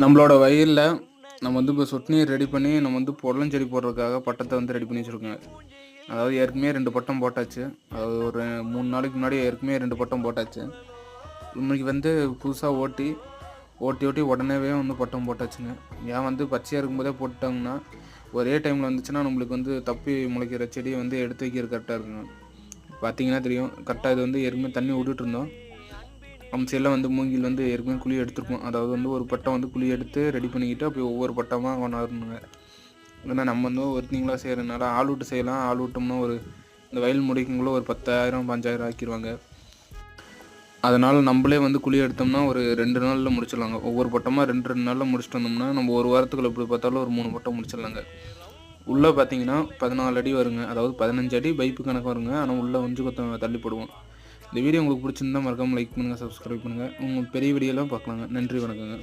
நம்மளோட வயல்ல நம்ம வந்து இப்போ சொட்டு நீர் ரெடி பண்ணி நம்ம வந்து பொடலன் செடி போடுறதுக்காக பட்டத்தை வந்து ரெடி பண்ணி வச்சுருக்கோங்க. அதாவது ஏற்கனவே 2 பட்டம் போட்டாச்சு. அதாவது ஒரு 3 நாளைக்கு முன்னாடி ஏற்கனவே 2 பட்டம் போட்டாச்சு. இன்னைக்கு வந்து புதுசா ஓட்டி உடனேவே வந்து பட்டம் போட்டாச்சுங்க. ஏன் வந்து பச்சையாக இருக்கும்போதே போட்டாங்கன்னா ஒரே டைமில் வந்துச்சுன்னா நம்மளுக்கு வந்து தப்பி முளைக்கிற செடியை வந்து எடுத்து வைக்கிறது கரெக்டாக இருக்குங்க. பார்த்தீங்கன்னா தெரியும், கரெக்டாக இது வந்து ஏற்கனவே தண்ணி விட்டுட்டு இருந்தோம். நம்ம சைடில் வந்து மூங்கில் வந்து ஏற்கனவே குழி எடுத்துருக்கோம். அதாவது வந்து ஒரு பட்டம் வந்து குழி எடுத்து ரெடி பண்ணிக்கிட்டு அப்படி ஒவ்வொரு பட்டமாக கொண்டாடணுங்க. ஏன்னா நம்ம வந்து ஒர்க்கிங்லாம் செய்கிறதுனால ஆள் விட்டு செய்யலாம். ஆள் விட்டோம்னா இந்த வயல் முடிக்குங்களோ ஒரு 10,000 5,000 ஆக்கிடுவாங்க. அதனால் நம்மளே வந்து குழி எடுத்தோம்னா ஒரு 2 நாளில் முடிச்சிடலாங்க. ஒவ்வொரு பட்டமாக 2 நாளில் முடிச்சுட்டு வந்தோம்னா நம்ம ஒரு வாரத்துக்குள்ள எப்படி பார்த்தாலும் ஒரு 3 பட்டம் முடிச்சிடலாங்க. உள்ளே பார்த்தீங்கன்னா 14 அடி வருங்க. அதாவது 15 அடி பைப்பு கணக்கு வருங்க. ஆனால் உள்ளே கொஞ்சம் தள்ளி போடுவோம். இந்த வீடியோ உங்களுக்கு பிடிச்சிருந்தா மறக்காமல் லைக் பண்ணுங்கள், சப்ஸ்கிரைப் பண்ணுங்கள். உங்களுக்கு பெரிய வீடியோலாம் பார்க்கலாங்க. நன்றி, வணக்கங்க.